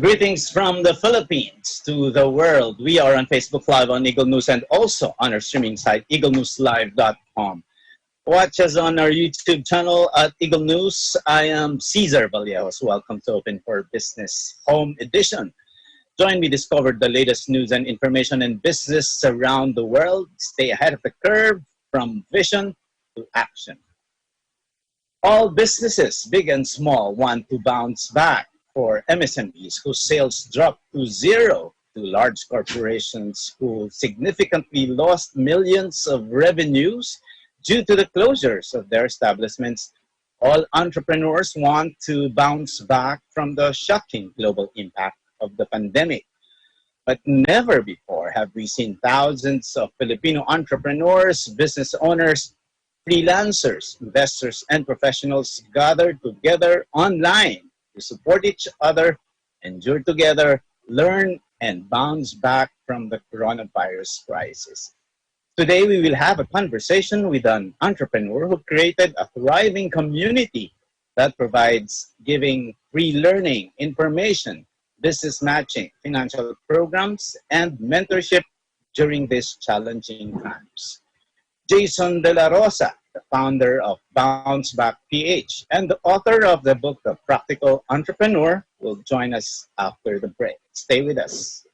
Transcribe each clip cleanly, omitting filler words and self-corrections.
Greetings from the Philippines to the world. We are on Facebook Live on Eagle News and also on our streaming site, eaglenewslive.com. Watch us on our YouTube channel at Eagle News. I am Cesar Vallejos. Welcome to Open for Business Home Edition. Join me discover the latest news and information in business around the world. Stay ahead of the curve from vision to action. All businesses, big and small, want to bounce back. For MSMEs whose sales dropped to zero, to large corporations who significantly lost millions of revenues due to the closures of their establishments, all entrepreneurs want to bounce back from the shocking global impact of the pandemic. But never before have we seen thousands of Filipino entrepreneurs, business owners, freelancers, investors, and professionals gathered together online to support each other, endure together, learn, and bounce back from the coronavirus crisis. Today, we will have a conversation with an entrepreneur who created a thriving community that provides giving, free learning, information, business matching, financial programs, and mentorship during these challenging times. Jason De La Rosa, the founder of Bounce Back PH and the author of the book, The Practical Entrepreneur, will join us after the break. Stay with us.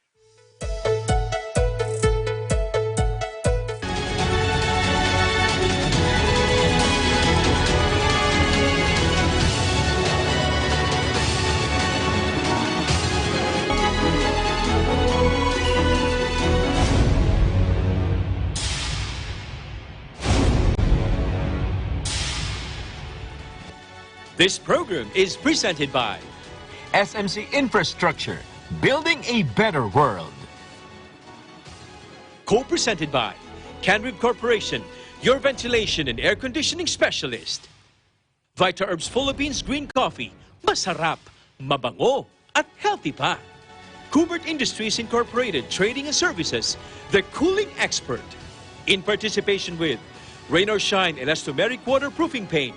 This program is presented by SMC Infrastructure, building a better world. Co-presented by Canrib Corporation, your ventilation and air conditioning specialist. Vita Herbs Philippines Green Coffee, masarap, mabango, at healthy pa. Kubert Industries Incorporated, Trading and Services, the cooling expert. In participation with Rain or Shine Elastomeric Waterproofing Paint,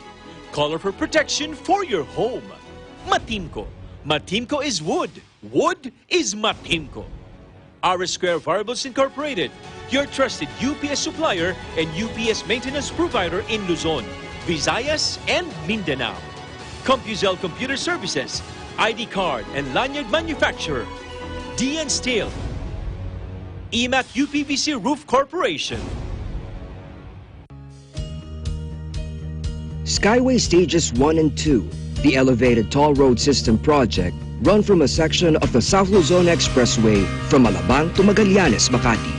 color for protection for your home. Matimco. Matimco is wood. Wood is Matimco. R Square Variables Incorporated, your trusted UPS supplier and UPS maintenance provider in Luzon, Visayas, and Mindanao. CompuZell Computer Services, ID card and lanyard manufacturer. DN Steel. EMAC UPVC Roof Corporation. Skyway Stages 1 and 2, the elevated toll road system project, run from a section of the South Luzon Expressway from Alabang to Magallanes, Makati.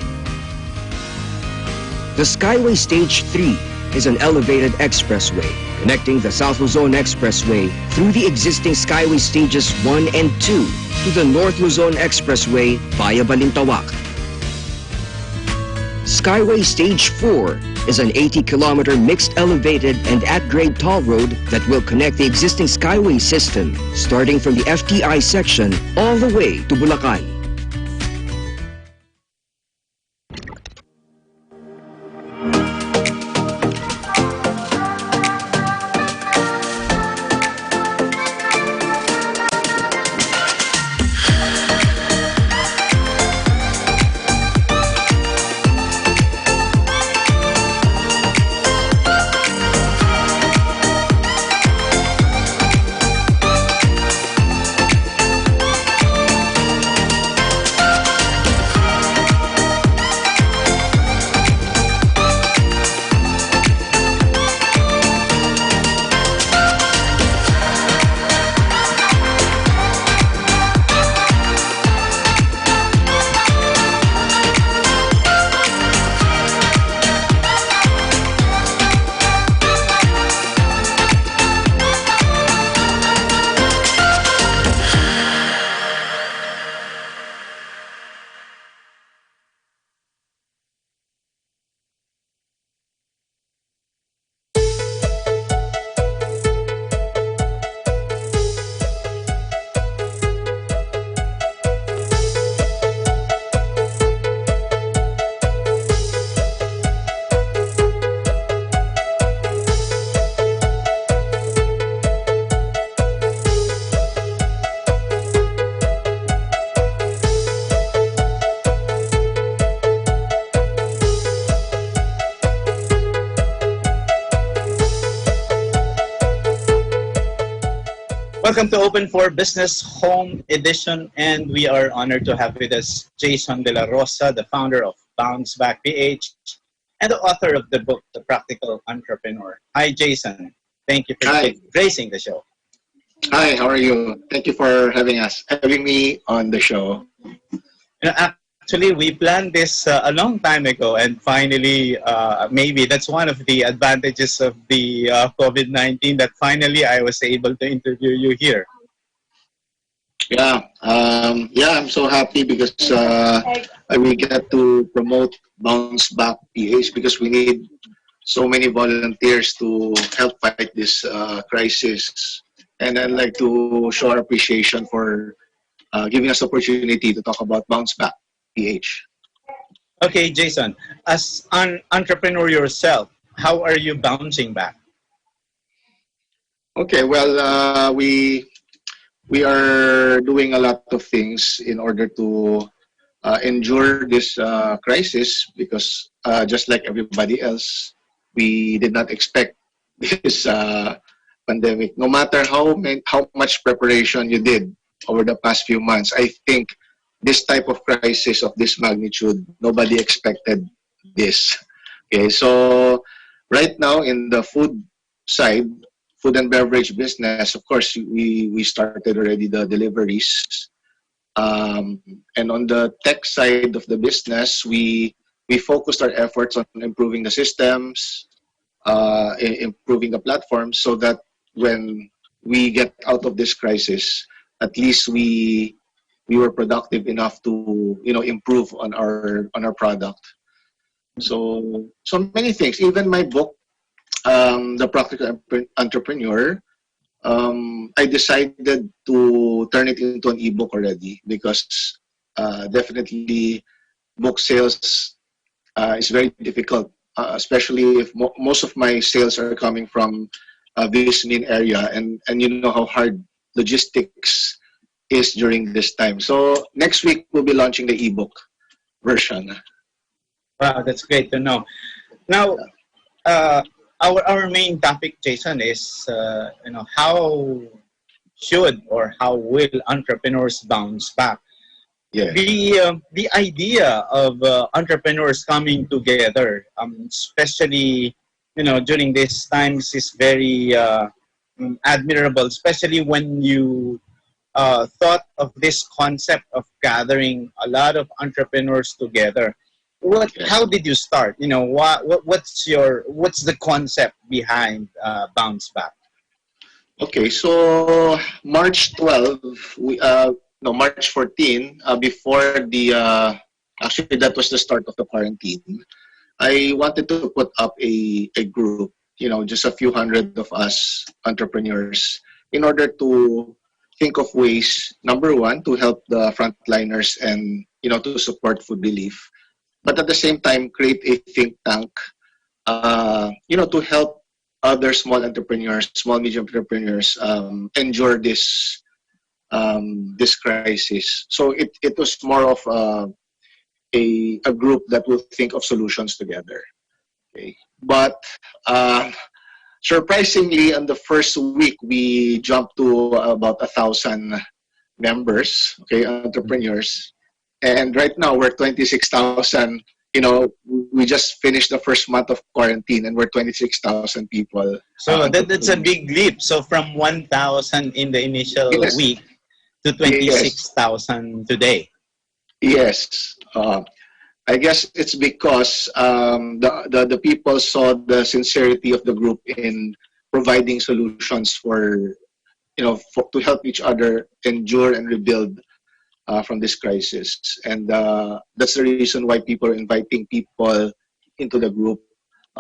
The Skyway Stage 3 is an elevated expressway connecting the South Luzon Expressway through the existing Skyway Stages 1 and 2 to the North Luzon Expressway via Balintawak. Skyway Stage 4 is an 80-kilometer mixed elevated and at-grade toll road that will connect the existing Skyway system starting from the FTI section all the way to Bulacan. Welcome to Open for Business Home Edition, and we are honored to have with us Jason De La Rosa, the founder of Bounce Back PH and the author of the book, The Practical Entrepreneur. Hi, Jason. Thank you for Hi. gracing the show. Hi, how are you? Thank you for having me on the show. Actually, we planned this a long time ago, and finally, maybe that's one of the advantages of the COVID-19, that finally I was able to interview you here. I'm so happy because we get to promote Bounce Back PH because we need so many volunteers to help fight this crisis. And I'd like to show our appreciation for giving us opportunity to talk about Bounce Back PH. Okay, Jason, as an entrepreneur yourself, how are you bouncing back? Okay, well, we are doing a lot of things in order to endure this crisis because just like everybody else, we did not expect this pandemic. No matter how much preparation you did over the past few months, I think this type of crisis of this magnitude, nobody expected this. Okay, so right now in the food side, food and beverage business, of course, we started already the deliveries. And on the tech side of the business, we focused our efforts on improving the systems, improving the platform, so that when we get out of this crisis, at least we were productive enough to improve on our product. So many things. Even my book, The Practical Entrepreneur, I decided to turn it into an ebook already because definitely book sales is very difficult, especially if most of my sales are coming from this main area, and you know how hard logistics is during this time. So next week we'll be launching the ebook version. Wow, that's great to know. Now, our main topic, Jason, is how should or how will entrepreneurs bounce back? Yeah. The idea of entrepreneurs coming together, especially during these times, is very admirable. Especially when you thought of this concept of gathering a lot of entrepreneurs together. How did you start? What's the concept behind Bounce Back? Okay, so March 12, no, March 14, before the, actually that was the start of the quarantine, I wanted to put up a group, just a few hundred of us entrepreneurs, in order to think of ways, number one, to help the frontliners and, to support food relief. But at the same time, create a think tank, to help other small entrepreneurs, small medium entrepreneurs endure this this crisis. So it was more of a group that will think of solutions together. Okay, but surprisingly, on the first week, we jumped to about 1,000 members, okay, entrepreneurs. And right now, we're 26,000. We just finished the first month of quarantine, and we're 26,000 people. So that's a big leap. So from 1,000 in the initial Yes. week to 26,000 today. Yes. I guess it's because the people saw the sincerity of the group in providing solutions to help each other endure and rebuild from this crisis. And that's the reason why people are inviting people into the group,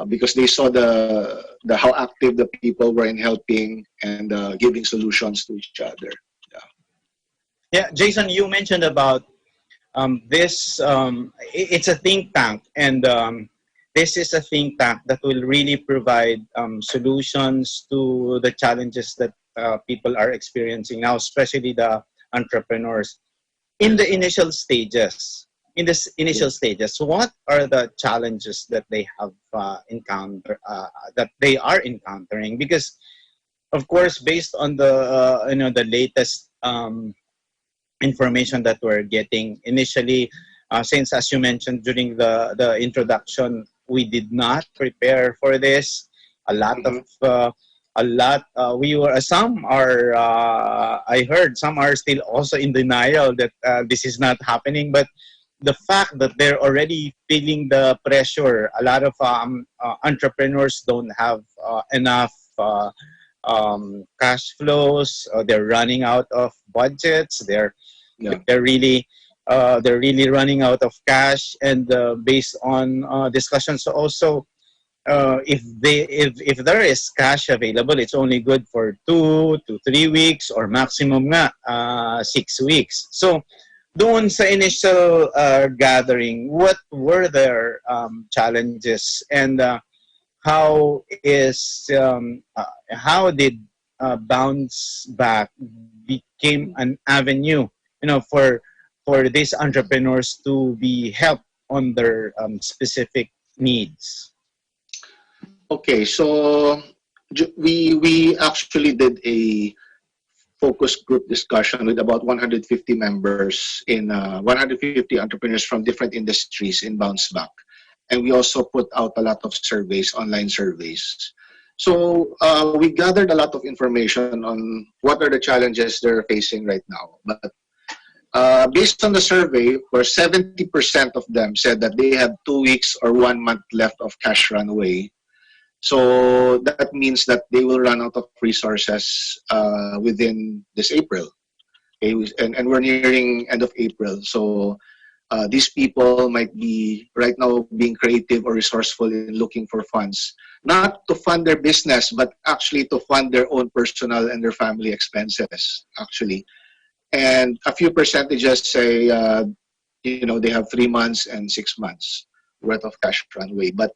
because they saw the how active the people were in helping and giving solutions to each other. Yeah, Jason, you mentioned about this. It's a think tank, and this is a think tank that will really provide solutions to the challenges that people are experiencing now, especially the entrepreneurs. In the initial stages, what are the challenges that they have that they are encountering? Because of course, based on the the latest information that we're getting initially, since as you mentioned during the introduction, we did not prepare for this. A lot of Mm-hmm. we were some are I heard some are still also in denial that this is not happening, but the fact that they're already feeling the pressure, a lot of entrepreneurs don't have enough cash flows. They're running out of budgets. Yeah. They're really running out of cash, and based on discussions also, if there is cash available, it's only good for 2 to 3 weeks or maximum nga 6 weeks. So doon sa initial gathering, what were their challenges, and how did bounce back became an avenue, for these entrepreneurs to be helped on their specific needs? Okay, so we actually did a focus group discussion with about 150 members in 150 entrepreneurs from different industries in Bounce Back, and we also put out a lot of surveys, online surveys. So we gathered a lot of information on what are the challenges they're facing right now. But based on the survey, where 70% of them said that they have 2 weeks or 1 month left of cash runway. So that means that they will run out of resources within this April. Okay? And we're nearing end of April. So these people might be right now being creative or resourceful in looking for funds, not to fund their business, but actually to fund their own personal and their family expenses, actually. And a few percentages say, they have 3 months and 6 months worth of cash runway. But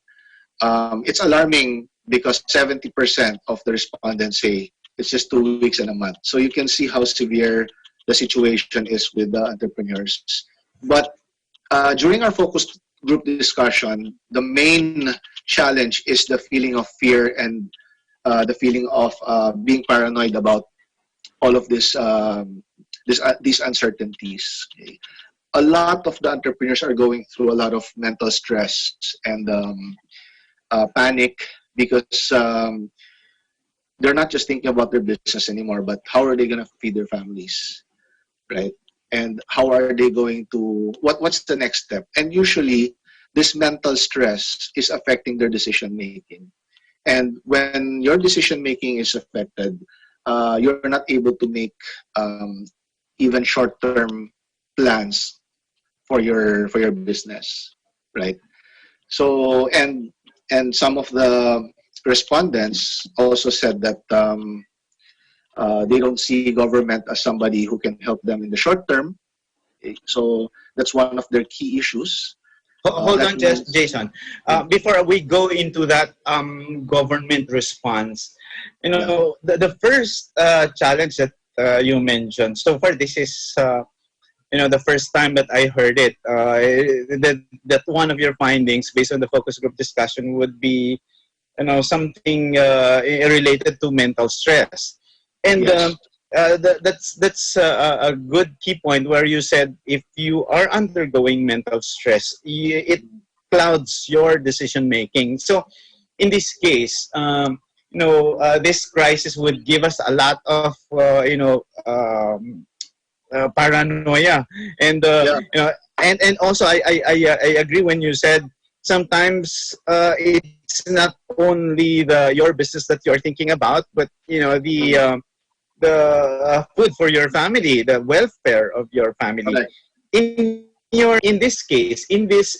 it's alarming because 70% of the respondents say it's just 2 weeks and a month. So you can see how severe the situation is with the entrepreneurs. But during our focus group discussion, the main challenge is the feeling of fear and the feeling of being paranoid about all of these uncertainties. Okay? A lot of the entrepreneurs are going through a lot of mental stress and panic because they're not just thinking about their business anymore, but how are they going to feed their families, right? And how are they going to, what's the next step? And usually this mental stress is affecting their decision making. And when your decision making is affected, you're not able to make even short-term plans for your business, right? So and some of the respondents also said that they don't see government as somebody who can help them in the short term. Okay? So that's one of their key issues. Hold on, Jason. Before we go into that government response, the first challenge that you mentioned. So far, this is the first time that I heard it. That one of your findings, based on the focus group discussion, would be something related to mental stress, and Yes. that's a good key point where you said if you are undergoing mental stress, it clouds your decision making. So in this case, this crisis would give us a lot of paranoia, and Yeah. and also I agree when you said sometimes it's not only your business that you're thinking about, but the food for your family, the welfare of your family. Correct. In this case, in this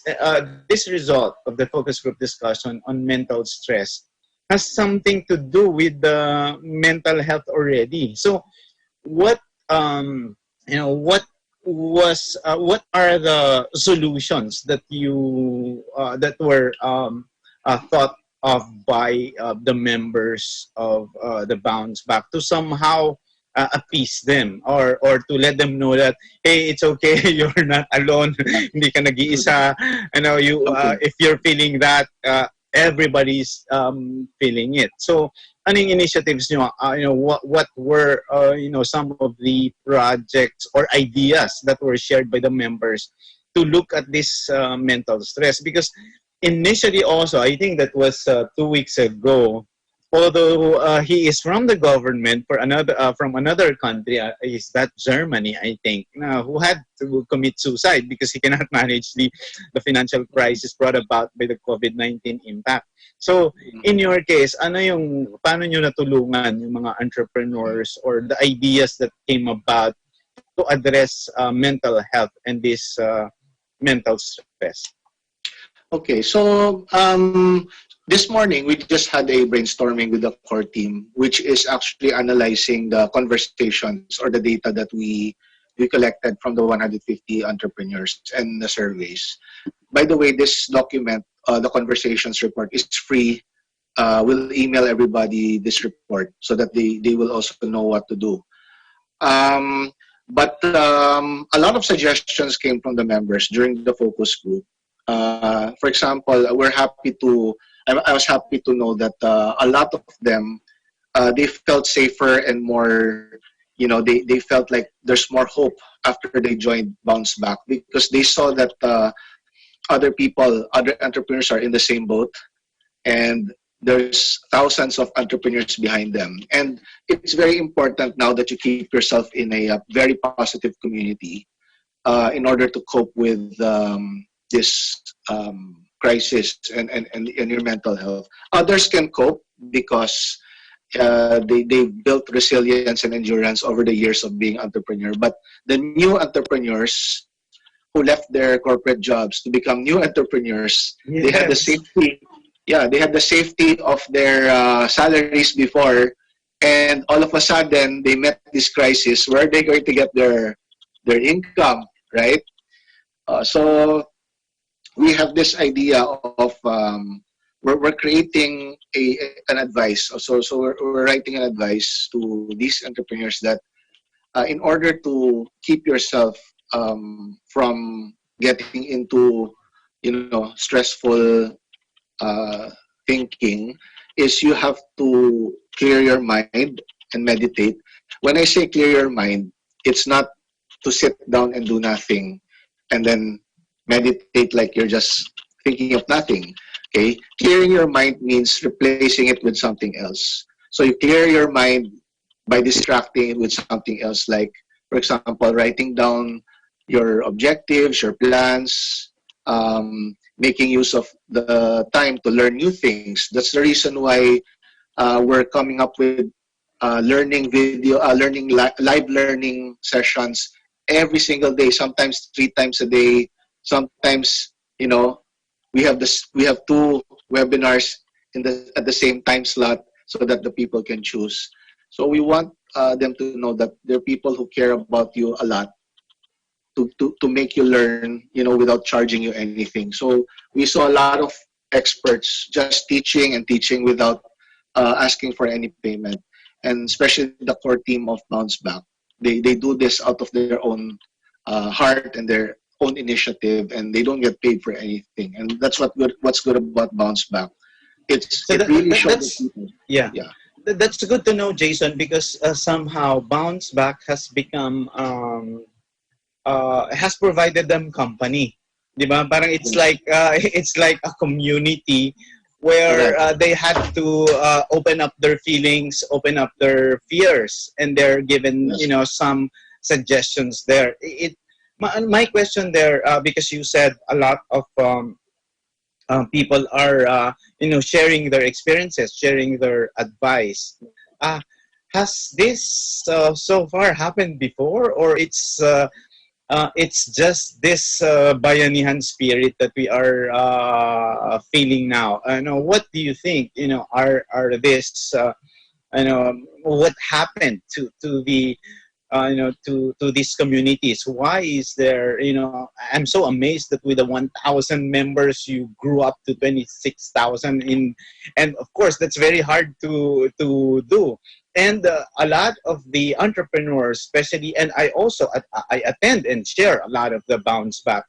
result of the focus group discussion on mental stress has something to do with the mental health already. So what what are the solutions that that were thought of by the members of the Bounce Back to somehow appease them, or to let them know that, hey, it's okay, you're not alone, hindi ka nag-iisa, Okay. if you're feeling that, everybody's feeling it. So Anong initiatives nyo? What were some of the projects or ideas that were shared by the members to look at this mental stress? Because initially, also, I think that was 2 weeks ago. Although he is from the government for another from another country, is that Germany? I think who had to commit suicide because he cannot manage the financial crisis brought about by the COVID-19 impact. So, in your case, paano nyo natulungan yung mga entrepreneurs or the ideas that came about to address mental health and this mental stress? Okay, so this morning we just had a brainstorming with the core team, which is actually analyzing the conversations or the data that we collected from the 150 entrepreneurs and the surveys. By the way, this document, the conversations report, is free. We'll email everybody this report so that they will also know what to do. But a lot of suggestions came from the members during the focus group. For example, I was happy to know that a lot of them, they felt safer and more, they felt like there's more hope after they joined Bounce Back, because they saw that other people, other entrepreneurs are in the same boat, and there's thousands of entrepreneurs behind them. And it's very important now that you keep yourself in a very positive community in order to cope with this crisis and your mental health. Others can cope because they built resilience and endurance over the years of being entrepreneur. But the new entrepreneurs who left their corporate jobs to become new entrepreneurs, Yes. they had the safety. Yeah, they had the safety of their salaries before, and all of a sudden they met this crisis. Where are they going to get their income, right? So we have this idea of we're creating an advice. So we're writing an advice to these entrepreneurs that in order to keep yourself from getting into stressful thinking, is you have to clear your mind and meditate. When I say clear your mind, it's not to sit down and do nothing and then meditate like you're just thinking of nothing. Okay, clearing your mind means replacing it with something else. So you clear your mind by distracting it with something else, like, for example, writing down your objectives, your plans, making use of the time to learn new things. That's the reason why we're coming up with live learning sessions every single day, sometimes 3 times a day. Sometimes, we have 2 webinars at the same time slot so that the people can choose. So we want them to know that there are people who care about you a lot, to make you learn, without charging you anything. So we saw a lot of experts just teaching and teaching without asking for any payment. And especially the core team of Bounce Back. They do this out of their own heart and their own initiative, and they don't get paid for anything. And that's what's good about Bounce Back. So It really showed the that's people. yeah. Yeah. That's good to know, Jason, because somehow Bounce Back has become has provided them company. Diba? Parang it's like a community where Correct. they had to open up their feelings, open up their fears, and they're given Yes. some suggestions there. My question there, because you said a lot of people are sharing their experiences, sharing their advice. Uh, has this so far happened before, or it's just this bayanihan spirit that we are feeling now? What do you think? Are this what happened to the to these communities? Why is there, I'm so amazed that with the 1,000 members you grew up to 26,000 and of course that's very hard to do. And a lot of the entrepreneurs, especially, and I attend and share a lot of the bounce back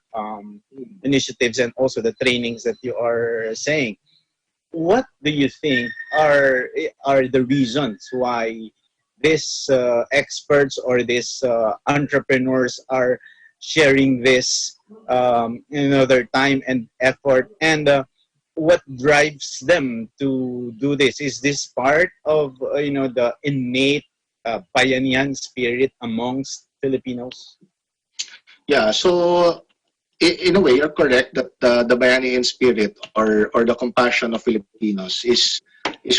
initiatives and also the trainings that you are saying. what do you think are the reasons why these experts or these entrepreneurs are sharing this, their time and effort, and what drives them to do this? Is this part of the innate Bayanihan spirit amongst Filipinos? Yeah, so in a way, you're correct that the Bayanihan spirit or the compassion of Filipinos is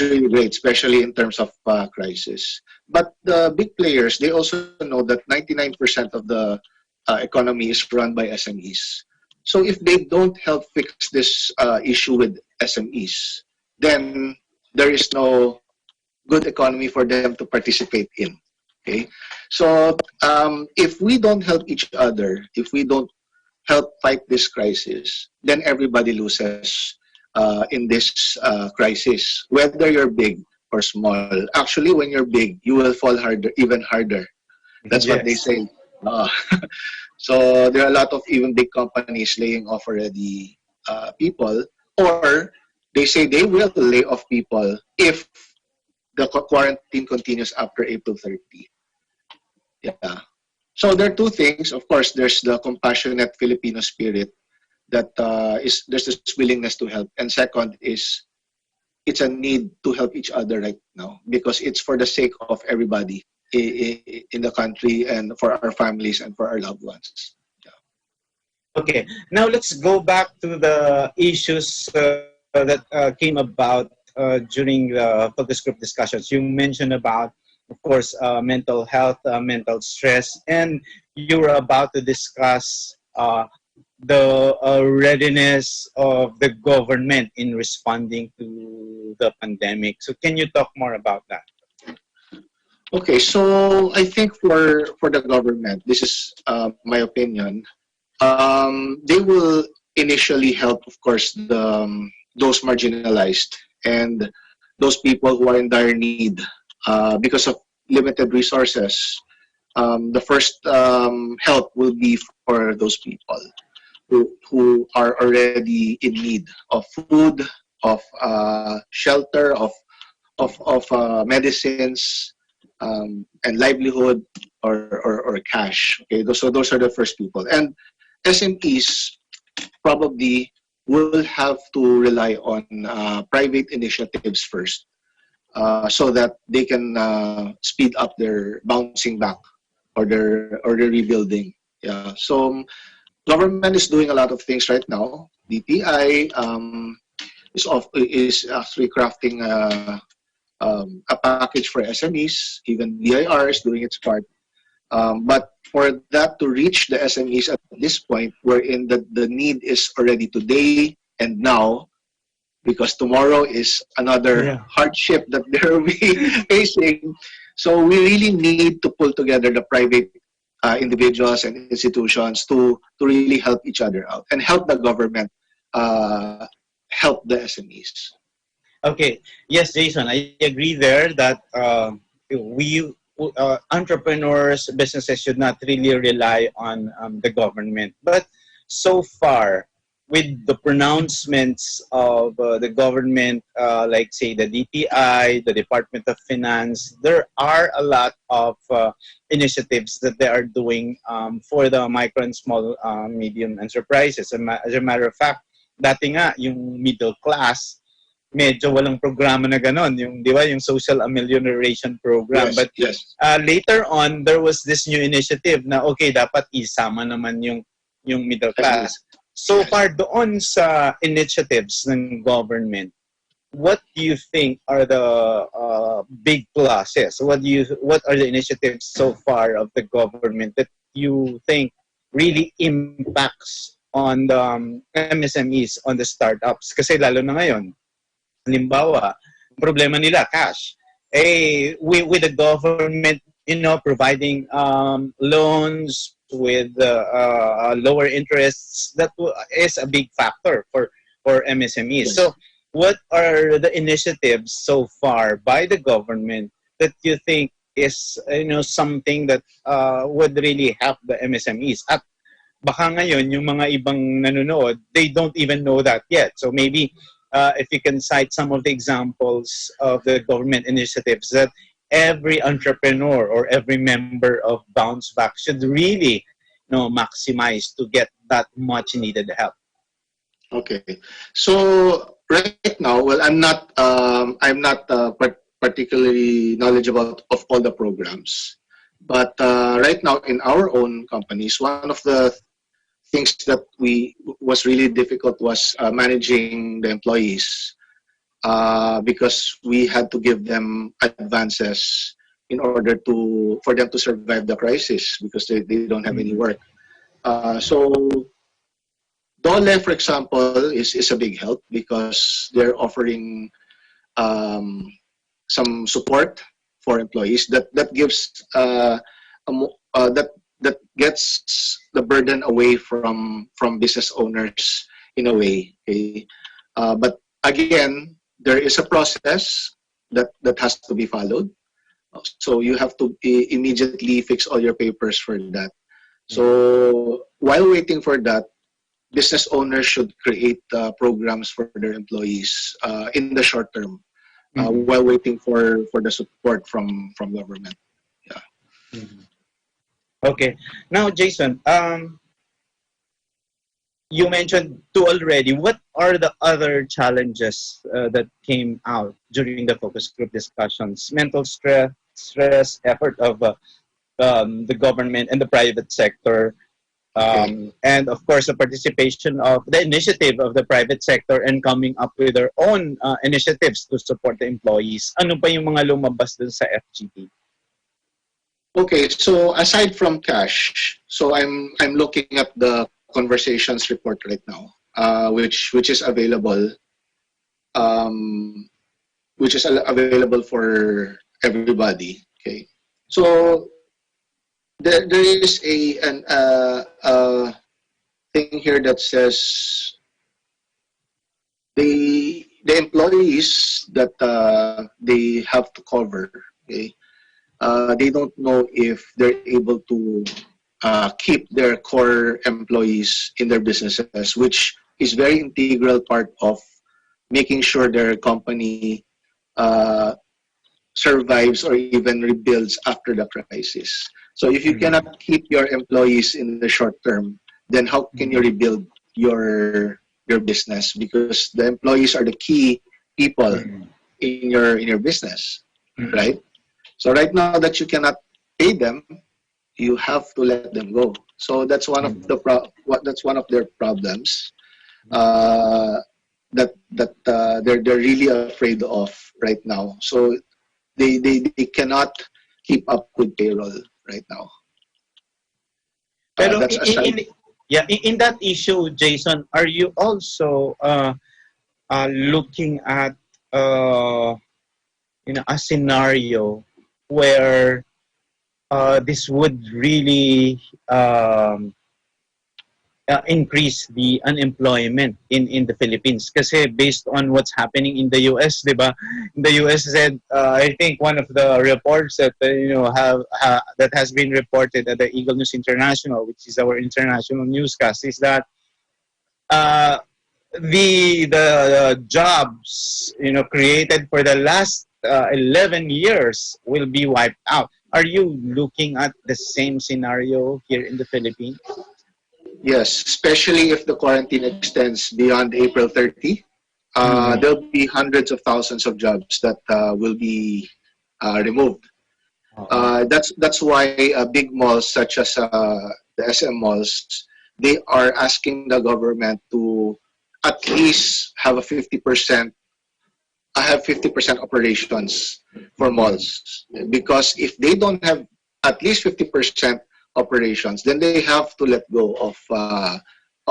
really great, especially in terms of crisis. But the big players, they also know that 99% of the economy is run by SMEs. So if they don't help fix this issue with SMEs, then there is no good economy for them to participate in. Okay, so if we don't help each other, if we don't help fight this crisis, then everybody loses in this crisis, whether you're big or small. Actually, when you're big, you will fall harder, even harder. That's what they Yes. say. Uh, so there are a lot of even big companies laying off already people, or they say they will lay off people if the quarantine continues after April 30. Yeah. So there are two things. Of course, there's the compassionate Filipino spirit that is there's this willingness to help, and second is it's a need to help each other right now because it's for the sake of everybody in the country and for our families and for our loved ones. Okay, now let's go back to the issues that came about during the focus group discussions. You mentioned about, of course, mental health, mental stress, and you were about to discuss the readiness of the government in responding to the pandemic. So can you talk more about that? Okay, so I think for the government, this is my opinion. They will initially help, of course, those marginalized and those people who are in dire need because of limited resources. The first help will be for those people who are already in need of food, of shelter, of medicines, and livelihood or cash. Okay, so those are the first people. And SMEs probably will have to rely on private initiatives first so that they can speed up their bouncing back or their rebuilding. Yeah. So government is doing a lot of things right now. DTI is actually crafting a package for SMEs. Even BIR is doing its part. But for that to reach the SMEs at this point, wherein the need is already today and now, because tomorrow is another Yeah. hardship that they'll be facing. So we really need to pull together the private individuals and institutions to really help each other out and help the government help the SMEs. Okay. Yes, Jason, I agree there that we entrepreneurs, businesses should not really rely on the government. But so far, with the pronouncements of the government, like say the DTI, the Department of Finance, there are a lot of initiatives that they are doing for the micro and small medium enterprises. As a matter of fact, dati nga yung middle class medyo walang programa na ganon, yung di ba yung social amelioration program, Yes, but yes. later on there was this new initiative na okay dapat isama naman yung middle Agree. class. So Yes. far doon sa initiatives ng government, what do you think are the big pluses? What are the initiatives so far of the government that you think really impacts on the MSMEs, on the startups? Kasi lalo na ngayon, halimbawa, problema nila, cash. With the government, providing loans with lower interests, that is a big factor for MSMEs. Yes. So, what are the initiatives so far by the government that you think is, something that would really help the MSMEs? At baka ngayon, yung mga ibang nanonood, they don't even know that yet. So maybe if you can cite some of the examples of the government initiatives that every entrepreneur or every member of Bounce Back should really, maximize to get that much needed help. Okay. So right now, well, I'm not particularly knowledgeable of all the programs, but right now in our own companies, one of the things that we was really difficult was managing the employees because we had to give them advances in order to for them to survive the crisis because they don't have any work. So Dole, for example, is a big help because they're offering um, some support for employees that gives that gets the burden away from business owners in a way. Okay? But again, there is a process that has to be followed. So you have to immediately fix all your papers for that. So while waiting for that, business owners should create programs for their employees in the short term while waiting for the support from government. Yeah. Okay. Now, Jason, you mentioned two already. What are the other challenges that came out during the focus group discussions? Mental stress, effort of the government and the private sector, Okay. and of course the participation of the initiative of the private sector and coming up with their own initiatives to support the employees. Ano pa yung mga lumabas dun sa FGT? Okay. So aside from cash, so I'm looking at the conversations report right now, which is available, um, available for everybody. Okay. So there is a thing here that says the employees that they have to cover. Okay, they don't know if they're able to keep their core employees in their businesses, which is very integral part of making sure their company uh, survives or even rebuilds after the crisis. So if you cannot keep your employees in the short term, then how can you rebuild your business? Because the employees are the key people in your business, right? So right now that you cannot pay them, you have to let them go. So that's one of that's one of their problems uh, that they're really afraid of right now. So they cannot keep up with payroll right now. Pero That's aside. yeah, in that issue, Jason, are you also looking at uh, a scenario where this would really increase the unemployment in the Philippines? Kasi based on what's happening in the US, di ba? In the US said, I think one of the reports that that has been reported at the Eagle News International, which is our international newscast, is that uh, the jobs created for the last 11 years will be wiped out. Are you looking at the same scenario here in the Philippines? Yes, especially if the quarantine extends beyond April 30, there'll be hundreds of thousands of jobs that will be removed. That's why big malls such as the SM malls, they are asking the government to at least have a 50%. I have 50% operations for malls because if they don't have at least 50% operations, then they have to let go of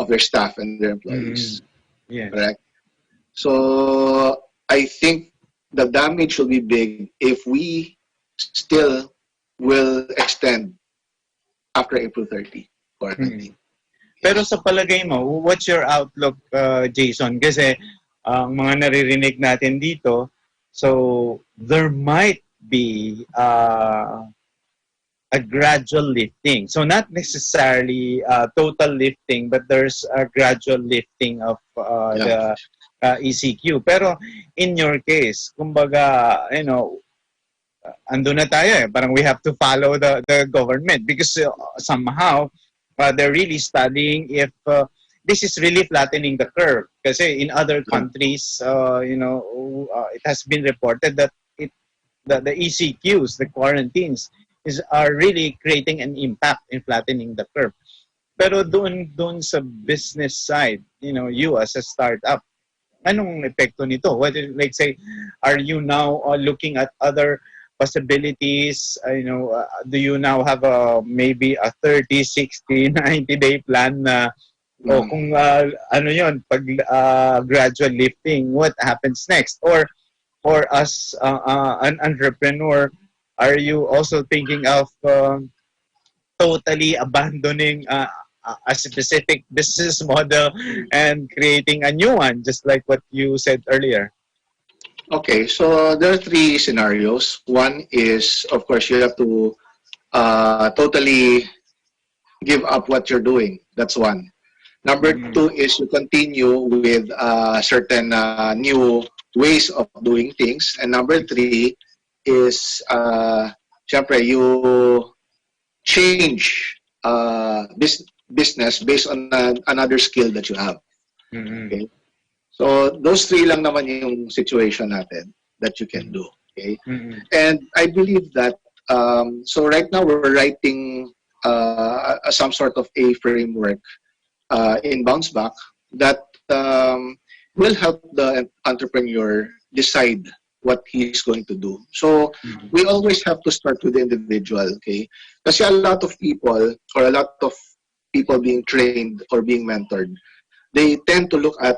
their staff and their employees. Yes. Correct. So I think the damage will be big if we still will extend after April 30 quarantine. Pero sa palagay mo, what's your outlook, Jason? Kasi ang mga naririnig natin dito, so there might be a gradual lifting. So not necessarily total lifting, but there's a gradual lifting of Yeah. ECQ. Pero in your case, kumbaga, ando na tayo eh. Parang we have to follow the government because somehow they're really studying if this is really flattening the curve. Kasi in other countries, it has been reported that the ECQs, the quarantines, are really creating an impact in flattening the curve. Pero doon sa business side, you as a startup, anong epekto nito? Like say, are you now looking at other possibilities? Do you now have maybe a 30, 60, 90-day plan na o kung ano yon pag gradual lifting, what happens next? Or as an entrepreneur, are you also thinking of totally abandoning a specific business model and creating a new one, just like what you said earlier? Okay, so there are three scenarios. One is, of course, you have to totally give up what you're doing. That's one. Number two is you continue with certain new ways of doing things. And number three is, syempre, you change business based on another skill that you have. Okay? So those three lang naman yung situation natin that you can do. Okay? And I believe that, so right now we're writing some sort of a framework in Bounce Back that will help the entrepreneur decide what he's going to do. So we always have to start with the individual, okay? Kasi a lot of people being trained or being mentored, they tend to look at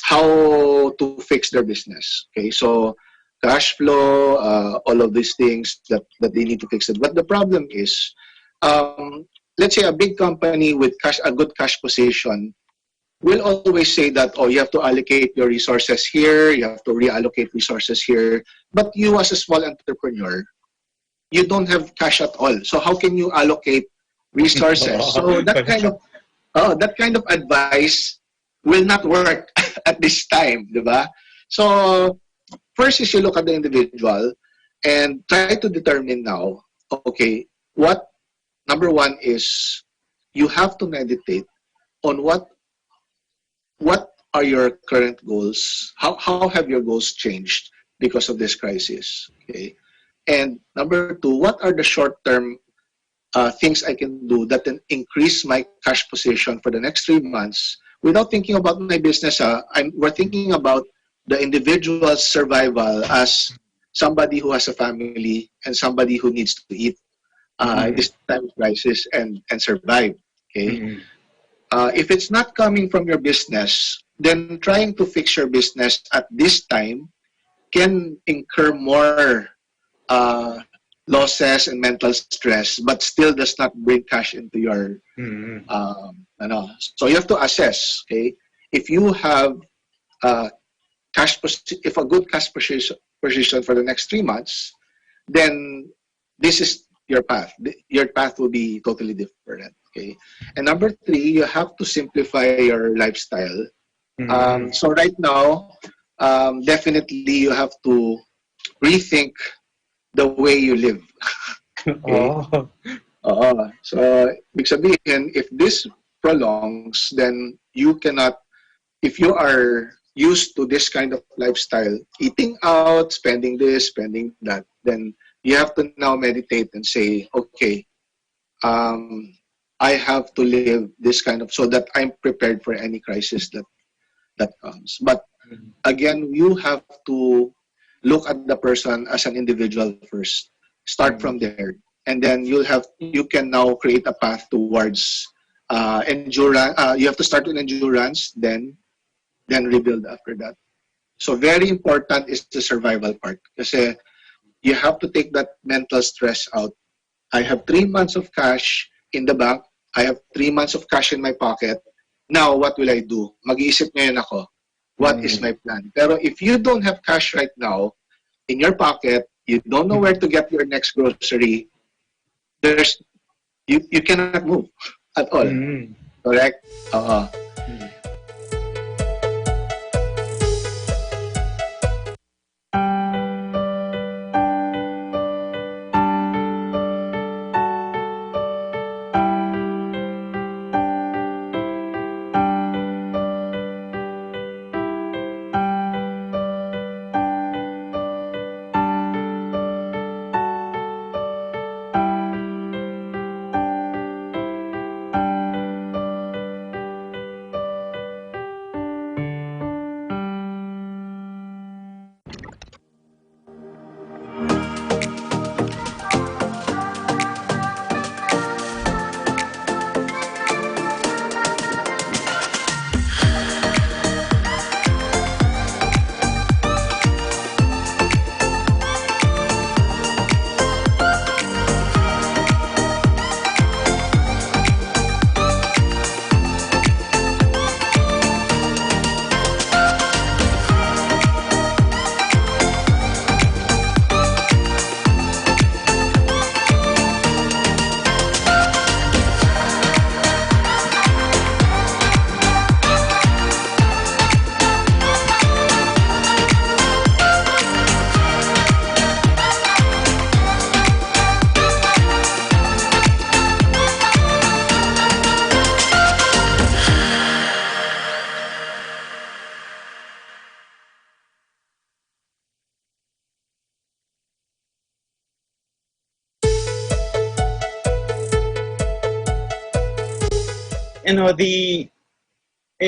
how to fix their business, okay? So cash flow, all of these things that they need to fix it. But the problem is, let's say a big company with a good cash position will always say that, oh, you have to allocate your resources here, you have to reallocate resources here. But you as a small entrepreneur, you don't have cash at all. So how can you allocate resources? So that kind of advice will not work at this time, diba? So first is you look at the individual and try to determine now, okay, number one is you have to meditate on what are your current goals? How have your goals changed because of this crisis? Okay. And number two, what are the short-term things I can do that can increase my cash position for the next 3 months without thinking about my business? We're thinking about the individual's survival as somebody who has a family and somebody who needs to eat this time of crisis and survive. Okay. If it's not coming from your business, then trying to fix your business at this time can incur more losses and mental stress, but still does not bring cash into your so you have to assess, okay, if you have if a good cash position for the next 3 months, then this is your path. Your path will be totally different. Okay. And number three, you have to simplify your lifestyle. So right now, definitely you have to rethink the way you live. Okay. So, ibig sabihin, if this prolongs, then you cannot, if you are used to this kind of lifestyle, eating out, spending this, spending that, then you have to now meditate and say, okay, I have to live this kind of, so that I'm prepared for any crisis that comes. But again, you have to look at the person as an individual first. Start from there, and then you can now create a path towards endurance. You have to start with endurance, then rebuild after that. So very important is the survival part, kasi you have to take that mental stress out. I have 3 months of cash in the bank. I have 3 months of cash in my pocket. Now, what will I do? Mag-iisip ngayon ako, what is my plan? Pero if you don't have cash right now in your pocket, you don't know where to get your next grocery, you cannot move at all. Correct? you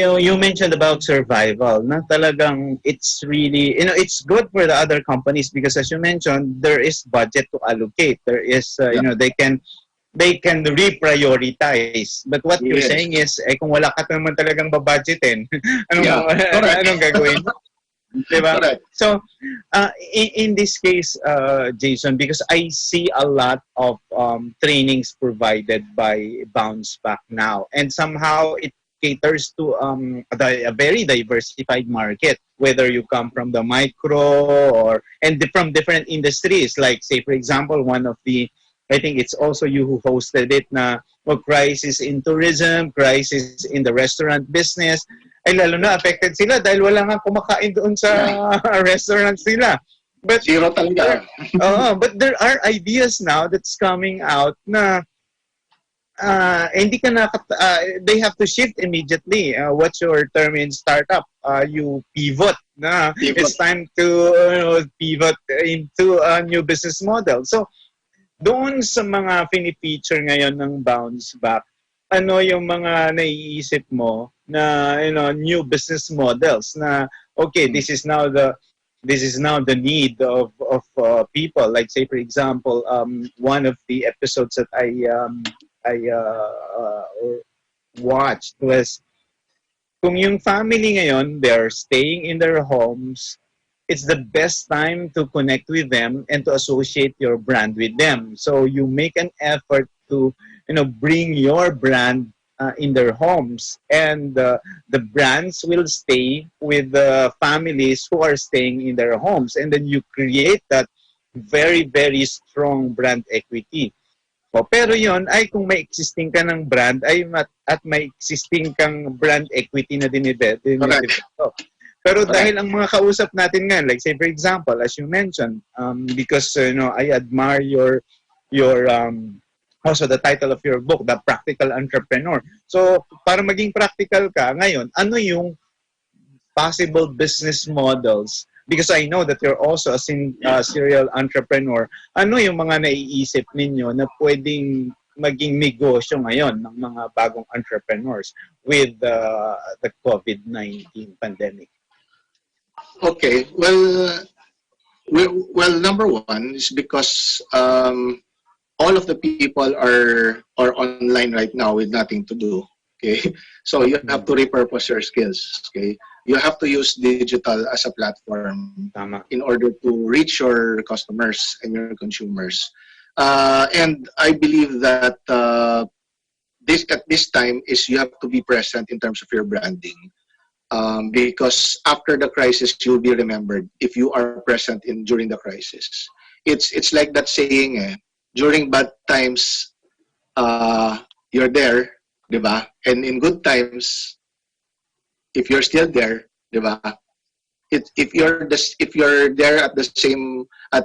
know, you mentioned about survival na talagang it's really, it's good for the other companies because as you mentioned, there is budget to allocate. There is, Yeah. they can reprioritize. But what you're Yes. saying is, kung wala ka naman talagang babudgetin, Yeah. Correct. anong gagawin mo? Diba? Correct. So, in this case, Jason, because I see a lot of trainings provided by Bounce Back now, and somehow it caters to a very diversified market, whether you come from the micro from different industries. Like, say, for example, I think it's also you who hosted it na crisis in tourism, crisis in the restaurant business, ay lalo na affected sila dahil wala nga kumakain doon sa Yeah. restaurants nila. But Zero talaga. but there are ideas now that's coming out na hindi ka na they have to shift immediately. What's your term in startup? You pivot na. Pivot. It's time to pivot into a new business model. So doon sa mga fini-feature ngayon ng Bounce Back, ano yung mga naiisip mo na new business models na okay, this is now the need of people. Like, say, for example, one of the episodes that I watched was kung yung family ngayon, they're staying in their homes, it's the best time to connect with them and to associate your brand with them. So you make an effort to bring your brand in their homes, and the brands will stay with the families who are staying in their homes, and then you create that very, very strong brand equity. Pero yon ay kung may existing ka ng brand at may existing kang brand equity na dinidevelop. Pero dahil ang mga kausap natin ngayon, like, say, for example, as you mentioned, because I admire your also the title of your book, The Practical Entrepreneur. So para maging practical ka ngayon, ano yung possible business models? Because I know that you're also a serial entrepreneur. Ano yung mga naiisip ninyo na pwedeng maging negosyo ngayon ng mga bagong entrepreneurs with the COVID-19 pandemic? Okay. Well, number one is because all of the people are online right now with nothing to do. Okay, so you have to repurpose your skills. Okay, you have to use digital as a platform Tama. in order to reach your customers and your consumers. And I believe that at this time is you have to be present in terms of your branding. Because after the crisis, you'll be remembered if you are present during the crisis. It's like that saying, during bad times, you're there, diba? And in good times, if you're still there, diba? If you're there at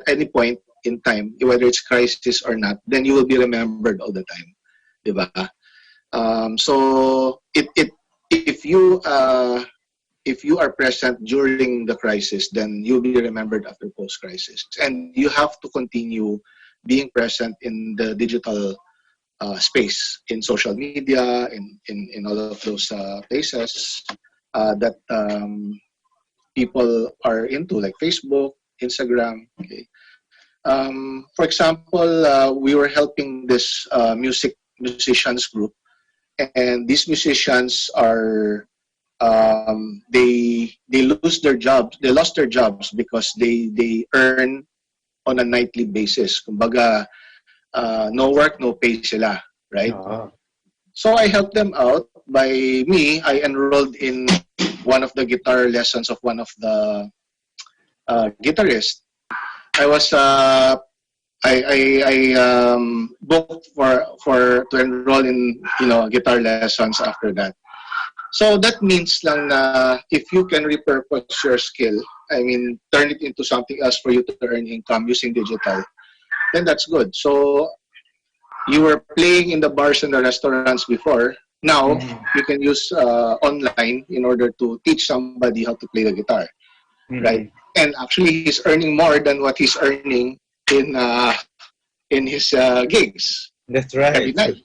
any point in time, whether it's crisis or not, then you will be remembered all the time, diba? So if you are present during the crisis, then you'll be remembered after post-crisis. And you have to continue being present in the digital space, in social media, in all of those places that people are into, like Facebook, Instagram. Okay. For example, we were helping this musicians group, and these musicians are they lose their jobs. They lost their jobs because they earn on a nightly basis. Kumbaga, no work, no pay sila, right? So I helped them out I enrolled in one of the guitar lessons of one of the guitarists. I was I booked to enroll in guitar lessons after that. So that means lang na if you can repurpose your skill, I mean, turn it into something else for you to earn income using digital, then that's good. So you were playing in the bars and the restaurants before. Now you can use online in order to teach somebody how to play the guitar, right? And actually, he's earning more than what he's earning in his gigs. That's right. Every night.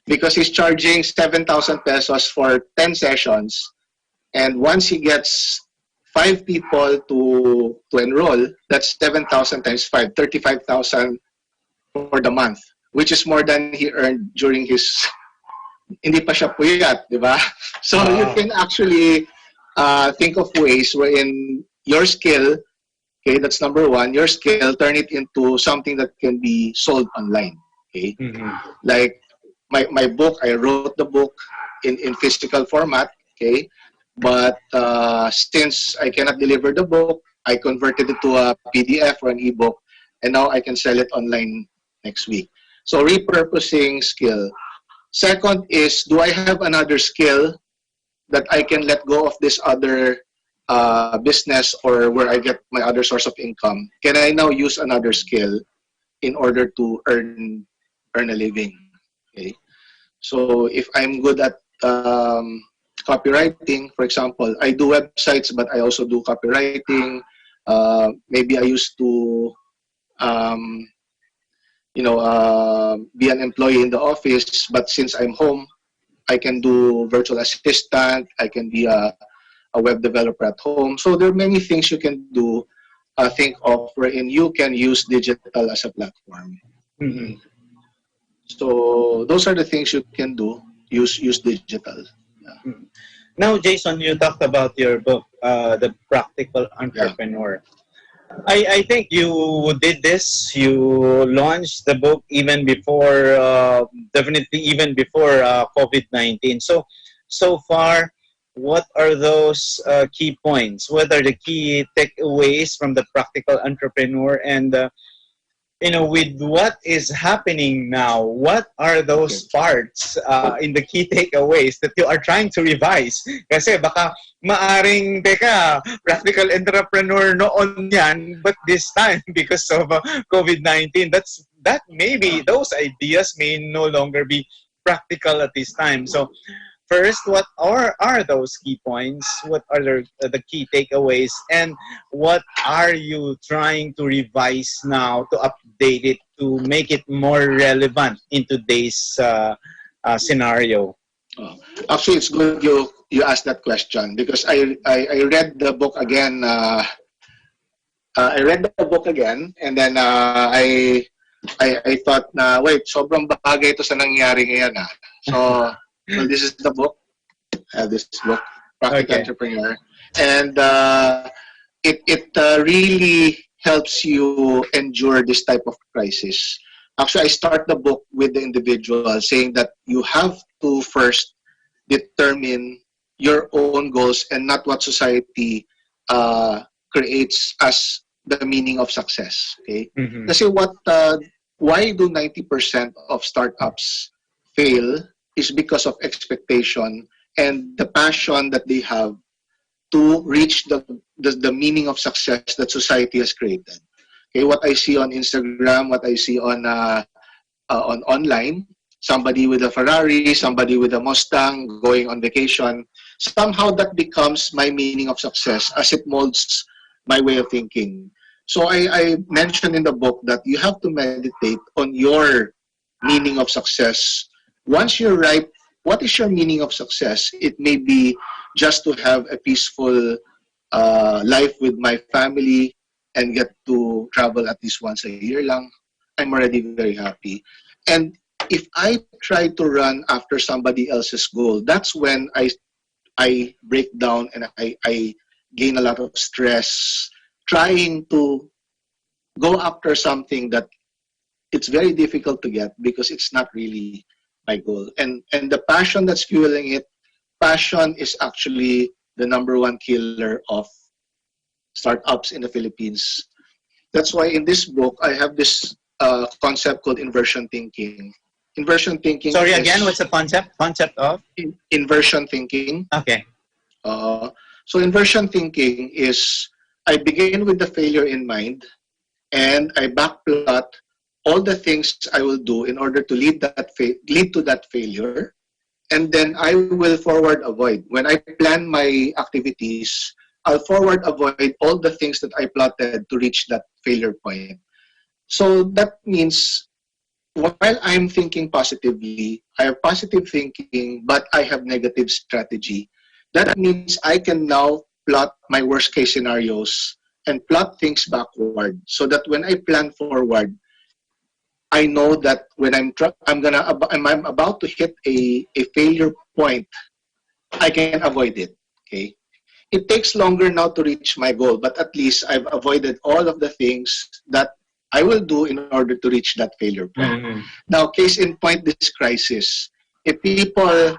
because he's charging 7,000 pesos for 10 sessions. And once he gets 5 people to enroll, that's 7,000 times 5, 35,000 for the month, which is more than he earned during his hindi pa siya puyat, di ba? So you can actually think of ways wherein your skill, okay, that's number one, your skill, turn it into something that can be sold online, okay? Like my book, I wrote the book in physical format, okay? But since I cannot deliver the book, I converted it to a PDF or an ebook, and now I can sell it online next week. So repurposing skill. Second is, do I have another skill that I can let go of this other business or where I get my other source of income? Can I now use another skill in order to earn a living? Okay. So if I'm good at copywriting, for example, I do websites, but I also do copywriting. Maybe I used to be an employee in the office, but since I'm home, I can do virtual assistant, I can be a web developer at home. So there are many things you can do, think of, wherein you can use digital as a platform. So those are the things you can do, use digital. Yeah. Now, Jason, you talked about your book, The Practical Entrepreneur. I think you did this. You launched the book even before, definitely even before COVID-19. So far, what are those key points? What are the key takeaways from the Practical Entrepreneur? And with what is happening now, what are those parts in the key takeaways that you are trying to revise? Kasi baka maaring, teka, practical entrepreneur noon yan, but this time, because of COVID-19, that maybe those ideas may no longer be practical at this time. So first, what are those key points? What are the key takeaways? And what are you trying to revise now to update it, to make it more relevant in today's scenario? Actually, it's good you asked that question, because I read the book again. I read the book again, and then I thought na, wait, sobrang bagay ito sa nangyari ngayon. So, well, this is the book. This book, Practical Entrepreneur, and it really helps you endure this type of crisis. Actually, I start the book with the individual saying that you have to first determine your own goals and not what society creates as the meaning of success. Okay, kasi why do 90% of startups fail is because of expectation and the passion that they have to reach the meaning of success that society has created. Okay, what I see on Instagram, what I see on online, somebody with a Ferrari, somebody with a Mustang going on vacation, somehow that becomes my meaning of success as it molds my way of thinking. So I mentioned in the book that you have to meditate on your meaning of success. Once you're right, what is your meaning of success? It may be just to have a peaceful life with my family and get to travel at least once a year lang. I'm already very happy. And if I try to run after somebody else's goal, that's when I break down and I gain a lot of stress trying to go after something that it's very difficult to get because it's not really my goal. And the passion that's fueling it, passion is actually the #1 killer of startups in the Philippines. That's why in this book, I have this concept called inversion thinking. Inversion thinking. Sorry, again, what's the concept? Concept of? Inversion thinking. Okay. So inversion thinking is, I begin with the failure in mind, and I backplot all the things I will do in order to lead to that failure, and then I will forward avoid. When I plan my activities, I'll forward avoid all the things that I plotted to reach that failure point. So that means while I'm thinking positively, I have positive thinking, but I have negative strategy. That means I can now plot my worst case scenarios and plot things backward so that when I plan forward, I know that when I'm about to hit a failure point, I can avoid it. Okay. It takes longer now to reach my goal, but at least I've avoided all of the things that I will do in order to reach that failure point. Mhm. Now, case in point, this crisis, if people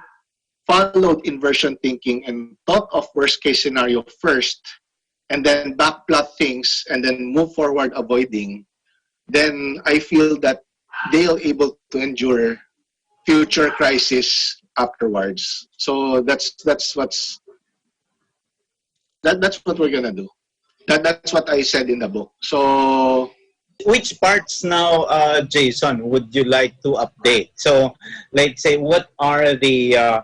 followed inversion thinking and thought of worst case scenario first, and then backplot things and then move forward avoiding, then I feel that they'll able to endure future crisis afterwards. So that's what we're gonna do. That's what I said in the book. So Which parts now, Jason, would you like to update? So, let's say, what are the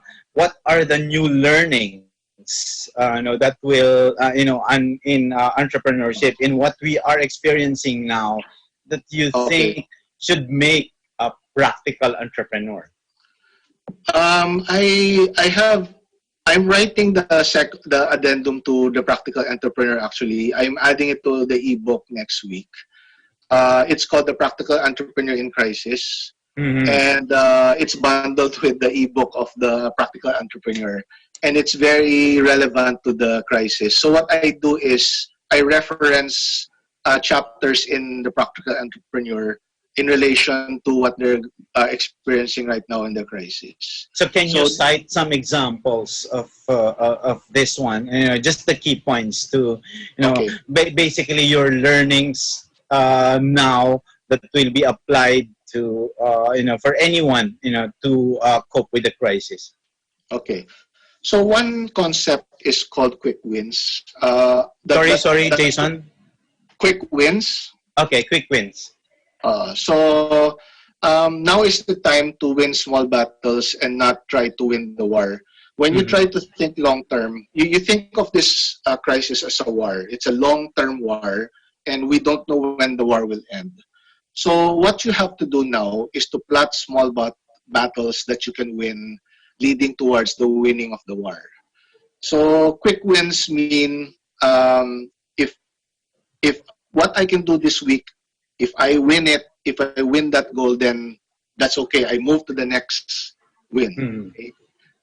new learnings, that will, in entrepreneurship, in what we are experiencing now, that you okay. think should make a practical entrepreneur? I'm writing the addendum to the practical entrepreneur. Actually, I'm adding it to the ebook next week. It's called the Practical Entrepreneur in Crisis, Mm-hmm. and it's bundled with the ebook of the Practical Entrepreneur, and it's very relevant to the crisis. So what I do is I reference chapters in the Practical Entrepreneur in relation to what they're experiencing right now in the crisis. So, can you So cite some examples of this one? Just the key points to, okay, basically your learnings now that will be applied to, for anyone, to cope with the crisis. okay. So one concept is called quick wins. Sorry, That Jason. quick wins. Okay, quick wins. So now is the time to win small battles and not try to win the war. When you Mm-hmm. try to think long term, you think of this crisis as a war. It's a long term war, and we don't know when the war will end. So what you have to do now is to plot small battles that you can win, leading towards the winning of the war. So quick wins mean if what I can do this week, if I win it, if I win that goal, then that's okay. I move to the next win. Mm-hmm. Okay?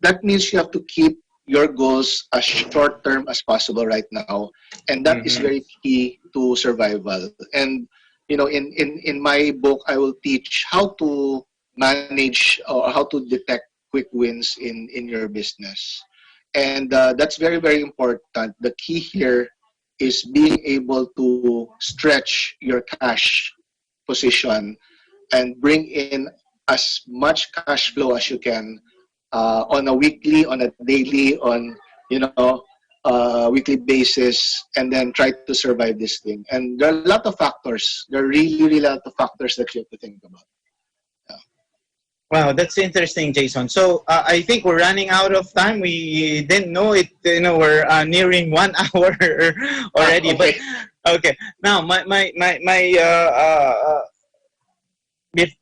That means you have to keep your goals as short term as possible right now, and that is Mm-hmm. very key to survival. And in my book, I will teach how to manage or how to detect quick wins in your business, and that's very very important. The key here is being able to stretch your cash position and bring in as much cash flow as you can on a weekly, on a daily, on weekly basis, and then try to survive this thing. And there are a lot of factors. There are really, really a lot of factors that you have to think about. Yeah. Wow, that's interesting, Jason. So, I think we're running out of time. We didn't know it. We're nearing 1 hour already. But Okay. okay, now my